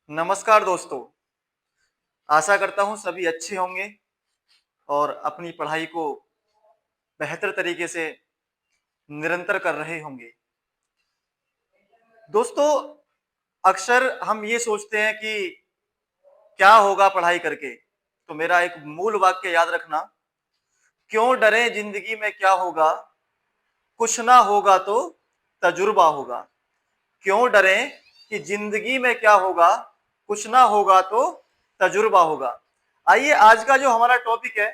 नमस्कार दोस्तों। आशा करता हूँ सभी अच्छे होंगे और अपनी पढ़ाई को बेहतर तरीके से निरंतर कर रहे होंगे। दोस्तों, अक्सर हम ये सोचते हैं कि क्या होगा पढ़ाई करके। तो मेरा एक मूल वाक्य याद रखना, क्यों डरें जिंदगी में क्या होगा, कुछ ना होगा तो तजुर्बा होगा। क्यों डरें कि जिंदगी में क्या होगा, कुछ ना होगा तो तजुर्बा होगा। आइए, आज का जो हमारा टॉपिक है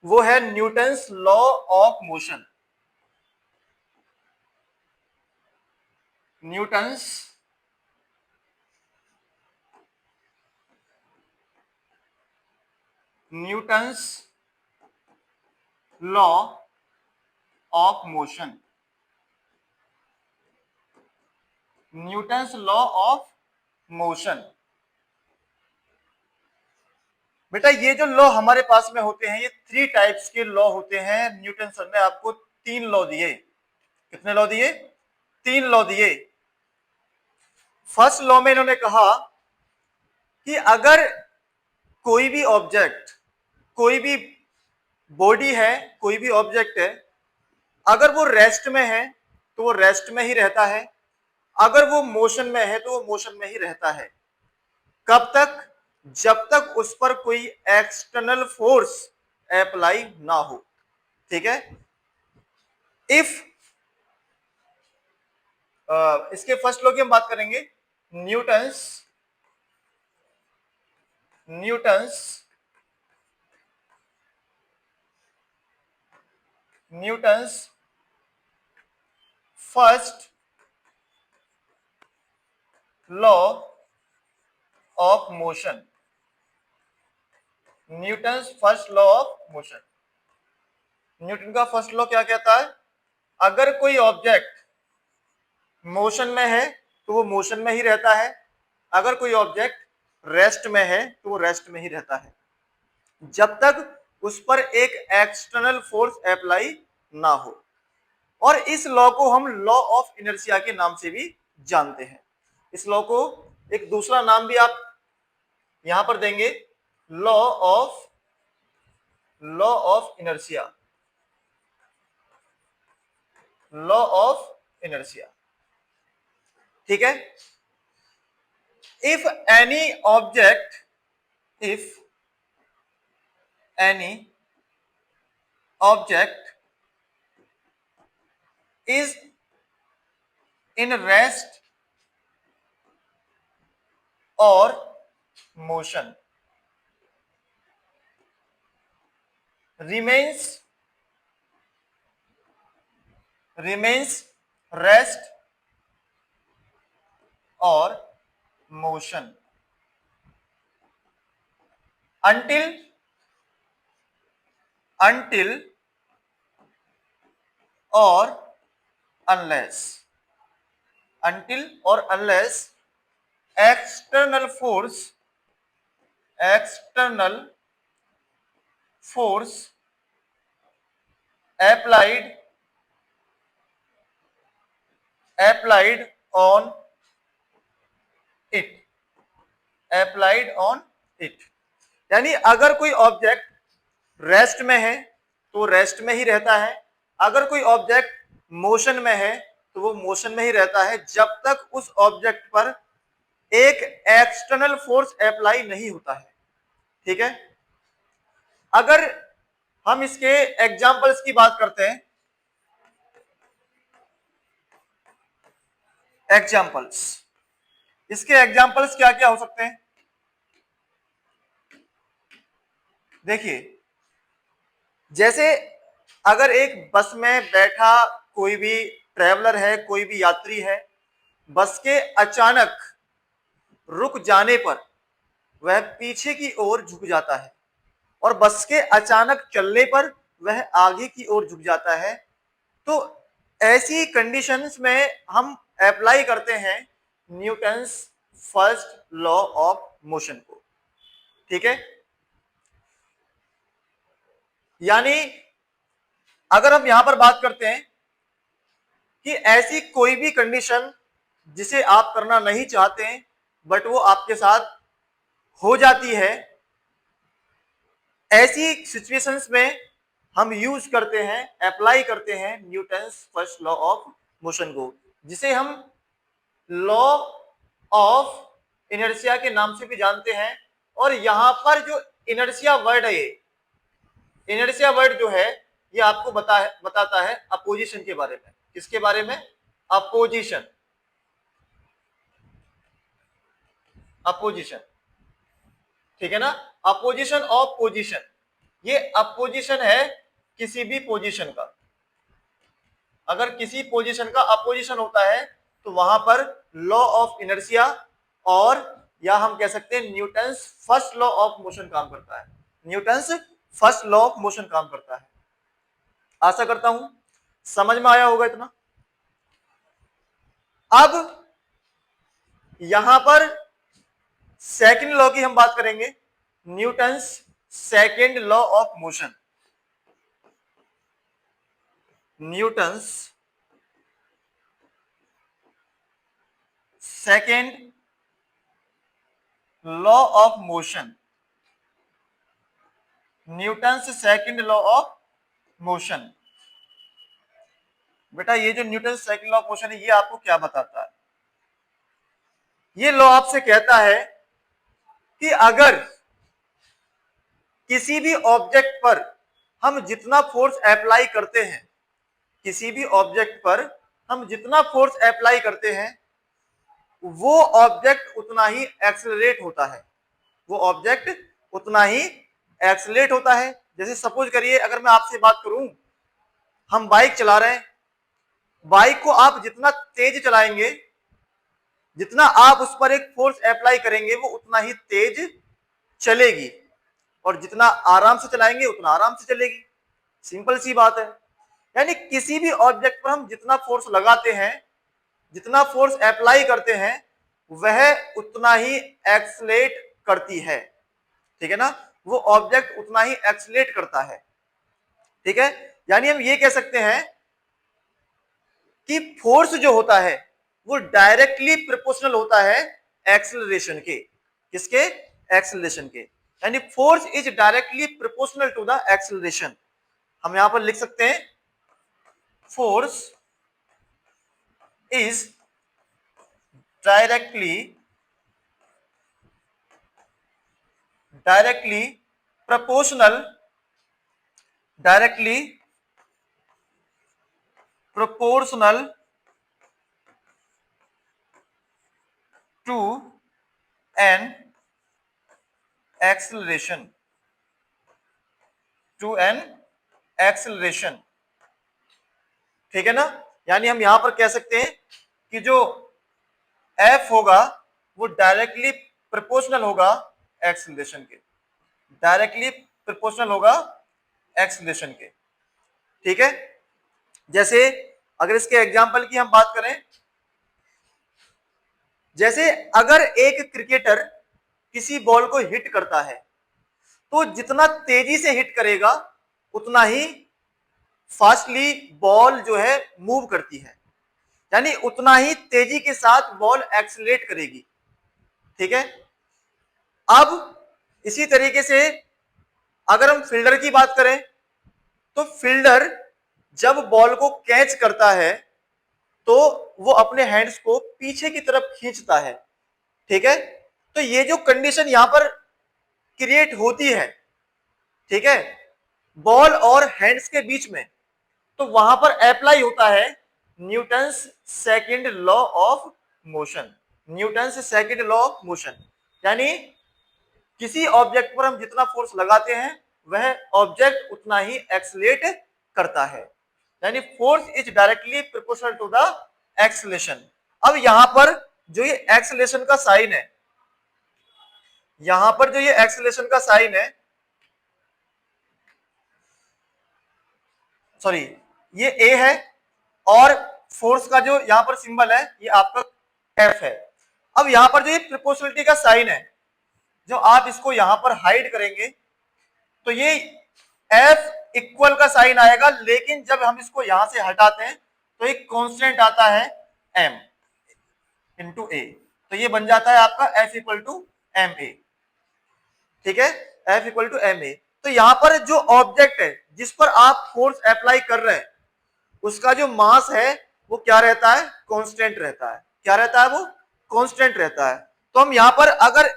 वो है Newton's law of motion. Newton's Newton's law of motion. Newton's law of motion. बेटा, ये जो लॉ हमारे पास में होते हैं, ये 3 टाइप्स के लॉ होते हैं। न्यूटन सर ने आपको 3 लॉ दिए। कितने लॉ दिए? 3 लॉ दिए। फर्स्ट लॉ में इन्होंने कहा कि अगर कोई भी ऑब्जेक्ट, कोई भी बॉडी है, कोई भी ऑब्जेक्ट है, अगर वो रेस्ट में है तो वो रेस्ट में ही रहता है, अगर वो मोशन में है तो वो मोशन में ही रहता है। कब तक? जब तक उस पर कोई एक्सटर्नल फोर्स अप्लाई ना हो। ठीक है। इफ इसके फर्स्ट लॉ की हम बात करेंगे। Newton's Newton's Newton's first law of motion. Newton's first law of motion. Newton का फर्स्ट लॉ क्या कहता है? अगर कोई ऑब्जेक्ट मोशन में है तो वो मोशन में ही रहता है, अगर कोई ऑब्जेक्ट रेस्ट में है तो वो रेस्ट में ही रहता है, जब तक उस पर एक एक्सटर्नल फोर्स अप्लाई ना हो। और इस लॉ को हम लॉ ऑफ इनर्शिया के नाम से भी जानते हैं। इस लॉ को एक दूसरा नाम भी आप यहां पर देंगे, law of inertia. Law of inertia. ठीक है। If any object if any object is in rest or motion, remains rest or motion until or unless external force applied on it। यानी अगर कोई ऑब्जेक्ट रेस्ट में है तो rest में ही रहता है, अगर कोई ऑब्जेक्ट मोशन में है तो वो मोशन में ही रहता है, जब तक उस ऑब्जेक्ट पर एक एक्सटर्नल फोर्स अप्लाई नहीं होता है। ठीक है। अगर हम इसके एग्जांपल्स की बात करते हैं, एग्जांपल्स, इसके एग्जांपल्स क्या क्या हो सकते हैं? देखिए, जैसे अगर एक बस में बैठा कोई भी ट्रेवलर है, कोई भी यात्री है, बस के अचानक रुक जाने पर वह पीछे की ओर झुक जाता है और बस के अचानक चलने पर वह आगे की ओर झुक जाता है। तो ऐसी कंडीशंस में हम अप्लाई करते हैं Newton's first law of motion को। ठीक है। यानी अगर हम यहां पर बात करते हैं कि ऐसी कोई भी कंडीशन जिसे आप करना नहीं चाहते, बट वो आपके साथ हो जाती है। ऐसी सिचुएशंस में हम यूज करते हैं, अप्लाई करते हैं Newton's first law of motion को, जिसे हम लॉ ऑफ इनर्शिया के नाम से भी जानते हैं। और यहां पर जो इनर्शिया वर्ड है, ये इनर्शिया वर्ड जो है ये आपको बताता है अपोजिशन के बारे में। किसके बारे में? अपोजिशन। अपोजिशन, ठीक है ना? अपोजिशन ऑफ पोजिशन, ये अपोजिशन है किसी भी पोजीशन का। अगर किसी पोजीशन का अपोजिशन होता है तो वहां पर लॉ ऑफ इनर्शिया और या हम कह सकते हैं Newton's first law of motion काम करता है। Newton's first law of motion काम करता है। आशा करता हूं समझ में आया होगा इतना। अब यहां पर सेकंड लॉ की हम बात करेंगे, Newton's second law of motion. Newton's second law of motion. Newton's second law of motion. बेटा ये जो Newton's second law of motion है ये आपको क्या बताता है? ये लॉ आपसे कहता है कि अगर किसी भी ऑब्जेक्ट पर हम जितना फोर्स अप्लाई करते हैं, किसी भी ऑब्जेक्ट पर हम जितना फोर्स अप्लाई करते हैं वो ऑब्जेक्ट उतना ही एक्सेलरेट होता है। वो ऑब्जेक्ट उतना ही एक्सेलरेट होता है। जैसे सपोज करिए अगर मैं आपसे बात करूं, हम बाइक चला रहे हैं, बाइक को आप जितना तेज चलाएंगे, जितना आप उस पर एक फोर्स अप्लाई करेंगे वो उतना ही तेज चलेगी, और जितना आराम से चलाएंगे उतना आराम से चलेगी। सिंपल सी बात है। यानी किसी भी ऑब्जेक्ट पर हम जितना फोर्स लगाते हैं, जितना फोर्स अप्लाई करते हैं, वह उतना ही एक्सलेट करती है। ठीक है ना? वो ऑब्जेक्ट उतना ही एक्सलेट करता है। ठीक है? यानी हम ये कह सकते हैं कि फोर्स जो होता है वो डायरेक्टली प्रोपोर्शनल होता है एक्सेलरेशन के। किसके? एक्सेलरेशन के। यानी force is directly proportional to the acceleration. हम यहां पर लिख सकते हैं force is directly proportional to an acceleration, ठीक है ना? यानी हम यहां पर कह सकते हैं कि जो F होगा वो डायरेक्टली प्रोपोर्शनल होगा एक्सेलरेशन के, डायरेक्टली प्रोपोर्शनल होगा एक्सेलरेशन के। ठीक है? जैसे अगर इसके एग्जांपल की हम बात करें, जैसे अगर एक क्रिकेटर किसी बॉल को हिट करता है तो जितना तेजी से हिट करेगा उतना ही फास्टली बॉल जो है मूव करती है, यानी उतना ही तेजी के साथ बॉल एक्सेलरेट करेगी। ठीक है? अब इसी तरीके से अगर हम फील्डर की बात करें तो फील्डर जब बॉल को कैच करता है तो वो अपने हैंड्स को पीछे की तरफ खींचता है। ठीक है? तो ये जो कंडीशन यहां पर क्रिएट होती है, ठीक है, बॉल और हैंड्स के बीच में, तो वहां पर अप्लाई होता है Newton's second law of motion. Newton's second law of motion यानी किसी ऑब्जेक्ट पर हम जितना फोर्स लगाते हैं वह ऑब्जेक्ट उतना ही एक्सेलरेट करता है। यानी force is directly proportional to the acceleration. अब यहां पर जो ये एक्सेलरेशन का साइन है, यहां पर जो ये एक्सेलरेशन का साइन है, सॉरी ये ए है, और फोर्स का जो यहां पर सिंबल है ये आपका एफ है। अब यहां पर जो ये प्रोपोर्शनलिटी का साइन है, जो आप इसको यहां पर हाइड करेंगे तो ये एफ इक्वल का साइन आएगा, लेकिन जब हम इसको यहां से हटाते हैं तो एक कांस्टेंट आता है एम इंटू ए। तो ये बन जाता है आपका F equal to m a. ठीक है, F equal to m a. तो यहां पर जो ऑब्जेक्ट है जिस पर आप फोर्स अप्लाई कर रहे हैं उसका जो मास है वो क्या रहता है, कांस्टेंट रहता है। क्या रहता है वो, कांस्टेंट रहता है। तो हम यहां पर अगर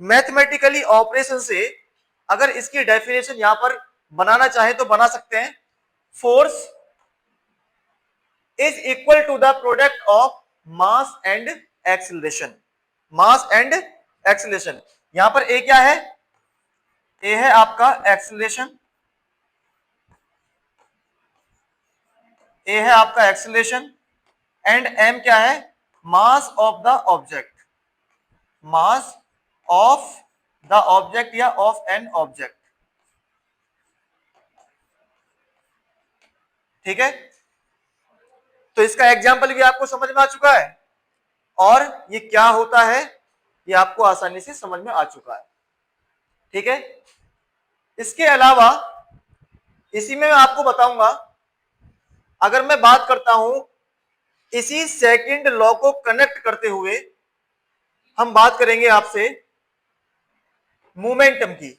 मैथमेटिकली ऑपरेशन से अगर इसकी डेफिनेशन यहां पर बनाना चाहे तो बना सकते हैं। Force is equal to the product of mass and acceleration. Mass and acceleration, यहां पर ए क्या है, ए है आपका एक्सीलरेशन, ए है आपका एक्सीलरेशन एंड एम क्या है, mass of the object, mass of the object या ऑफ एन ऑब्जेक्ट। ठीक है, तो इसका एग्जाम्पल भी आपको समझ में आ चुका है और ये क्या होता है ये आपको आसानी से समझ में आ चुका है। ठीक है, इसके अलावा इसी में मैं आपको बताऊंगा, अगर मैं बात करता हूं इसी सेकंड लॉ को कनेक्ट करते हुए हम बात करेंगे आपसे मोमेंटम की।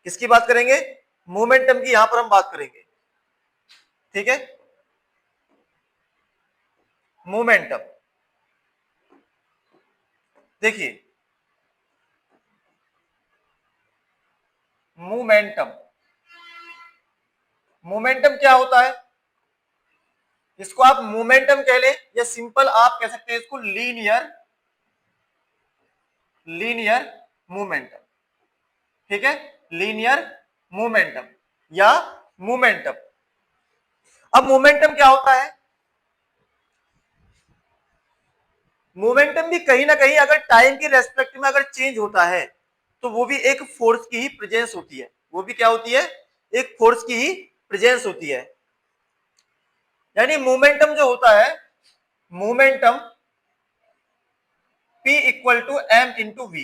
किसकी बात करेंगे, मोमेंटम की यहां पर हम बात करेंगे। ठीक है, मोमेंटम देखिए, मोमेंटम, मोमेंटम क्या होता है, इसको आप मोमेंटम कह ले या सिंपल आप कह सकते हैं इसको लीनियर, लीनियर मोमेंटम। ठीक है, लीनियर मोमेंटम या मोमेंटम। अब मोमेंटम क्या होता है, मोमेंटम भी कहीं ना कहीं अगर टाइम के रेस्पेक्ट में अगर चेंज होता है तो वो भी एक फोर्स की ही प्रेजेंस होती है। वो भी क्या होती है, एक फोर्स की ही प्रेजेंस होती है। यानी मोमेंटम जो होता है, momentum P equal to m into v,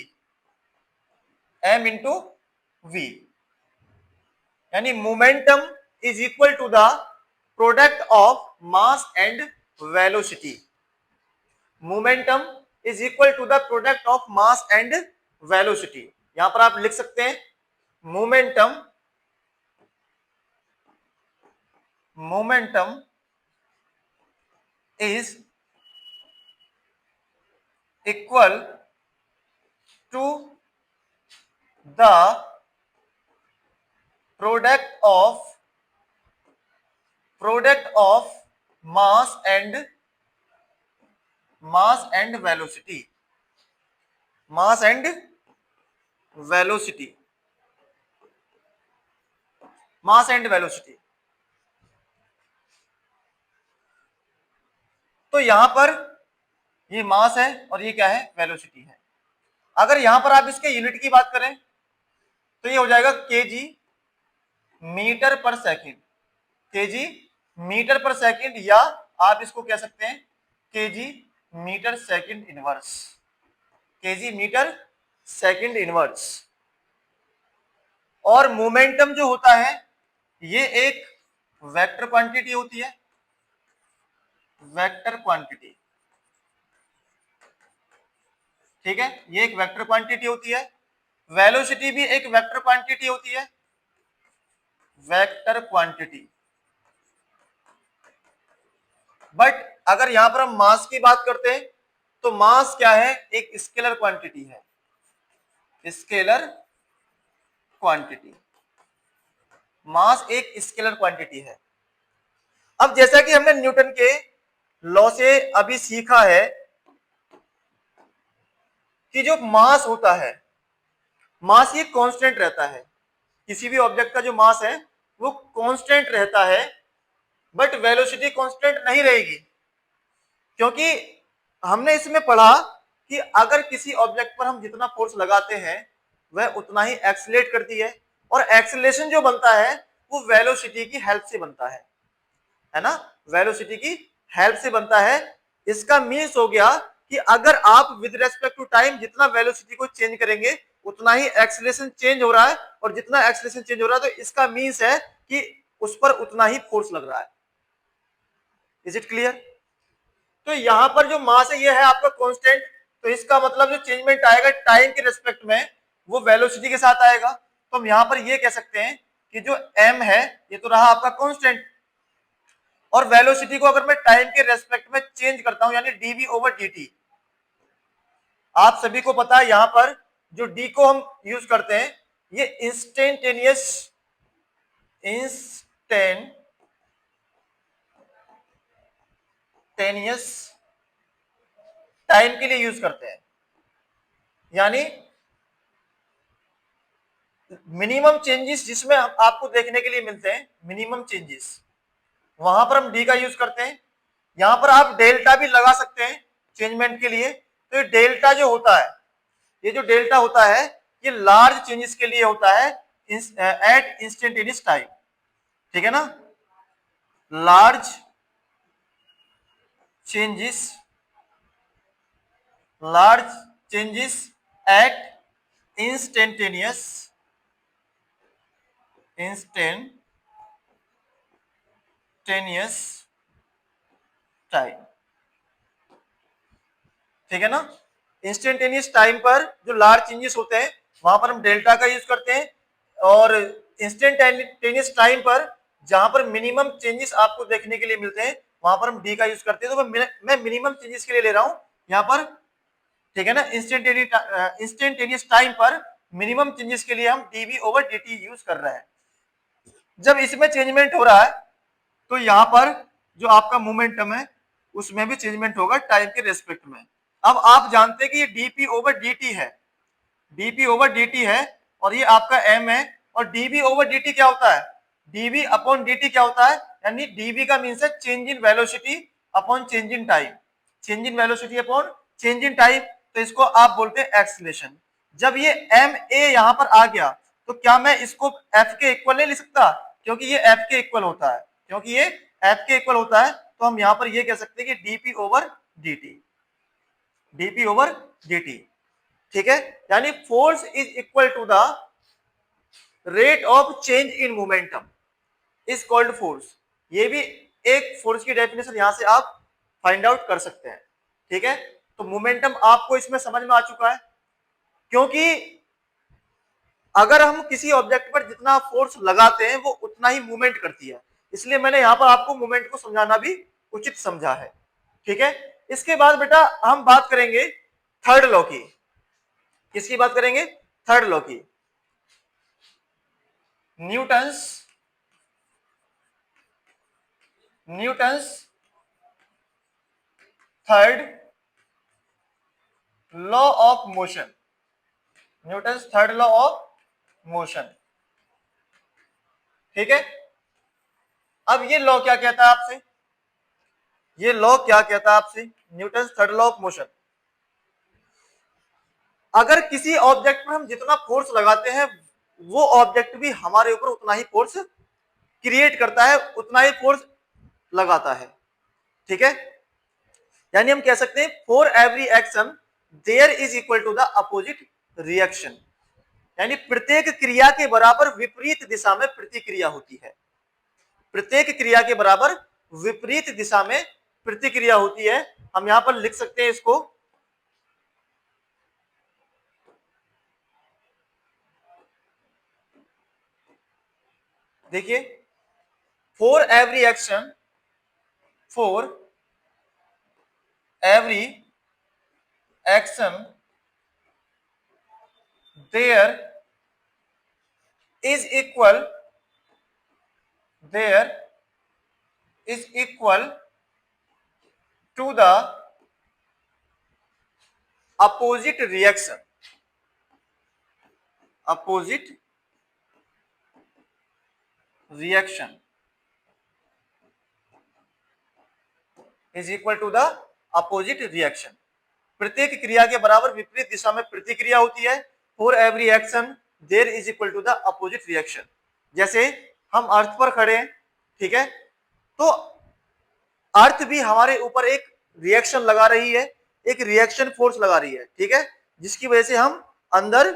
m into v, यानी momentum is equal to the product of mass and velocity. Momentum is equal to the product of mass and velocity. यहां पर आप लिख सकते हैं momentum, momentum is equal to the product of mass and velocity, mass and velocity, mass and velocity. तो यहां पर ये मास है और ये क्या है, वेलोसिटी है। अगर यहां पर आप इसके यूनिट की बात करें तो ये हो जाएगा kg metre per second, kg metre per second, या आप इसको कह सकते हैं kg metre second inverse, kg metre second inverse. और मोमेंटम जो होता है ये एक वेक्टर क्वांटिटी होती है, वेक्टर क्वांटिटी। ठीक है, ये एक वेक्टर क्वांटिटी होती है। वेलोसिटी भी एक वेक्टर क्वांटिटी होती है, वेक्टर क्वांटिटी। बट अगर यहां पर हम मास की बात करते हैं तो मास क्या है, एक स्केलर क्वांटिटी है, स्केलर क्वांटिटी। मास एक स्केलर क्वांटिटी है। अब जैसा कि हमने न्यूटन के लॉ से अभी सीखा है कि जो मास होता है, मास ये कांस्टेंट रहता है। किसी भी ऑब्जेक्ट का जो मास है वो कांस्टेंट रहता है, बट वेलोसिटी कांस्टेंट नहीं रहेगी। क्योंकि हमने इसमें पढ़ा कि अगर किसी ऑब्जेक्ट पर हम जितना फोर्स लगाते हैं वह उतना ही एक्सीलरेट करती है, और एक्सीलरेशन जो बनता है वो वेलोसिटी की हेल्प से बनता है ना, वेलोसिटी की हेल्प से बनता है। इसका मीन्स हो गया कि अगर आप विद रेस्पेक्ट टू टाइम जितना वेलोसिटी को चेंज करेंगे उतना ही एक्सीलरेशन चेंज हो रहा है, और जितना एक्सीलरेशन चेंज हो रहा है तो इसका मीन्स है कि उस पर उतना ही फोर्स लग रहा है। Is it clear? तो यहां पर जो मास है ये है आपका कांस्टेंट, तो इसका मतलब जो चेंजमेंट आएगा टाइम के रिस्पेक्ट में वो वेलोसिटी के साथ आएगा। तो हम यहां पर ये कह सकते हैं कि जो m है ये तो रहा आपका कांस्टेंट, और वेलोसिटी को अगर मैं टाइम के रेस्पेक्ट में चेंज करता हूं यानी dv ओवर dt, आप सभी को पता है यहां पर जो d को हम यूज करते हैं ये इंस्टेंटेनियस टाइम के लिए यूज करते हैं, यानी मिनिमम चेंजेस जिसमें आपको देखने के लिए मिलते हैं, मिनिमम चेंजेस वहां पर हम डी का यूज करते हैं। यहां पर आप डेल्टा भी लगा सकते हैं चेंजमेंट के लिए। तो ये डेल्टा जो होता है, ये जो डेल्टा होता है ये लार्ज चेंजेस के लिए होता है एट इंस्टेंटेनियस टाइम, ठीक है ना। Large changes at instantaneous time, ठीक है ना। इंस्टेंटेनियस टाइम पर जो लार्ज चेंजेस होते हैं वहां पर हम डेल्टा का यूज करते हैं, और इंस्टेंटेनियस टाइम पर जहां पर मिनिमम चेंजेस आपको देखने के लिए मिलते हैं वहां पर हम डी का यूज करते हैं। तो मैं मिनिमम चेंजेस के लिए ले रहा हूं यहां पर, ठीक है ना। इंस्टेंटेनियस टाइम पर मिनिमम चेंजेस के लिए हम डीवी ओवर dt यूज कर रहे हैं। जब इसमें चेंजमेंट हो रहा है तो यहां पर जो आपका मोमेंटम है उसमें भी चेंजमेंट होगा टाइम के रेस्पेक्ट में। अब आप जानते हैं कि ये dp ओवर dt है, dp ओवर dt है, और ये आपका m है, और dv ओवर dt क्या होता है, dv अपॉन dt क्या होता है, यानी dv का मीन्स है change in velocity upon change in time, change in velocity upon change in time, तो इसको आप बोलते हैं एक्सीलरेशन। जब ये ma यहां पर आ गया तो क्या मैं इसको f के इक्वल नहीं लिख सकता, क्योंकि ये f के इक्वल होता है, क्योंकि ये f के इक्वल होता है, तो हम यहां पर ये कह सकते हैं कि dp over dt, dp over dt, ठीक है। यानी force is equal to the rate of change in momentum is called force. ये भी एक फोर्स की डेफिनेशन यहां से आप फाइंड आउट कर सकते हैं, ठीक है। तो मोमेंटम आपको इसमें समझ में आ चुका है, क्योंकि अगर हम किसी ऑब्जेक्ट पर जितना फोर्स लगाते हैं वो उतना ही मूवमेंट करती है, इसलिए मैंने यहां पर आपको मूवमेंट को समझाना भी उचित समझा है, ठीक है। इसके बाद बेटा हम बात करेंगे थर्ड लॉ की। किसकी बात करेंगे, थर्ड लॉ की, Newton's third law of motion, Newton's third law of motion, ठीक है। अब ये लॉ क्या कहता है आपसे, ये लॉ क्या कहता है आपसे, Newton's third law of motion. अगर किसी ऑब्जेक्ट पर हम जितना फोर्स लगाते हैं वो ऑब्जेक्ट भी हमारे ऊपर उतना ही फोर्स क्रिएट करता है, उतना ही फोर्स लगाता है, ठीक है। यानी हम कह सकते हैं for every action there is equal to the opposite reaction, यानी प्रत्येक क्रिया के बराबर विपरीत दिशा में प्रतिक्रिया होती है, प्रत्येक क्रिया के बराबर विपरीत दिशा में प्रतिक्रिया होती है। हम यहां पर लिख सकते हैं इसको, देखिए for every action there is equal to the opposite reaction is equal to the opposite reaction, प्रत्येक क्रिया के बराबर विपरीत दिशा में प्रतिक्रिया होती है। For every action there is equal to the opposite reaction. जैसे हम अर्थ पर खड़े हैं, ठीक है, तो अर्थ भी हमारे ऊपर एक रिएक्शन लगा रही है, एक रिएक्शन फोर्स लगा रही है, ठीक है, जिसकी वजह से हम अंदर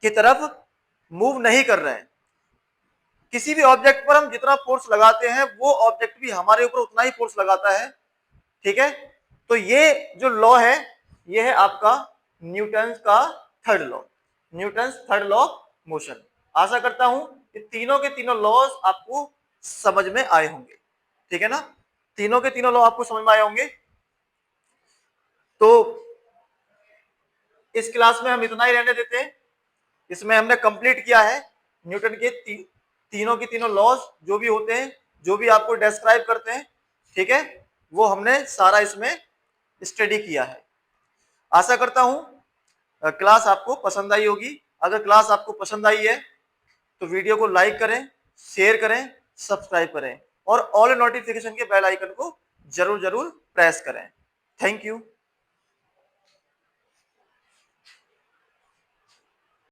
की तरफ मूव नहीं कर रहे हैं। किसी भी ऑब्जेक्ट पर हम जितना फोर्स लगाते हैं वो ऑब्जेक्ट भी हमारे ऊपर उतना ही फोर्स लगाता है, ठीक है, तो ये जो लॉ है ये है आपका न्यूटन का third law, Newton third law of motion. आशा करता हूं कि तीनों के तीनों लॉज आपको समझ में आए होंगे, ठीक है ना, तीनों के तीनों लॉ आपको समझ में आए होंगे। तो इस क्लास में हम इतना ही रहने देते हैं, इसमें हमने कंप्लीट किया है न्यूटन के तीनों के तीनों लॉज जो भी होते हैं, जो भी आपको डिस्क्राइब करते हैं, ठीक है, वो हमने सारा इसमें स्टडी किया है। आशा करता हूं क्लास आपको पसंद आई होगी। अगर क्लास आपको पसंद आई है तो वीडियो को लाइक करें, शेयर करें, सब्सक्राइब करें और ऑल नोटिफिकेशन के बेल आइकन को जरूर जरूर प्रेस करें। Thank you.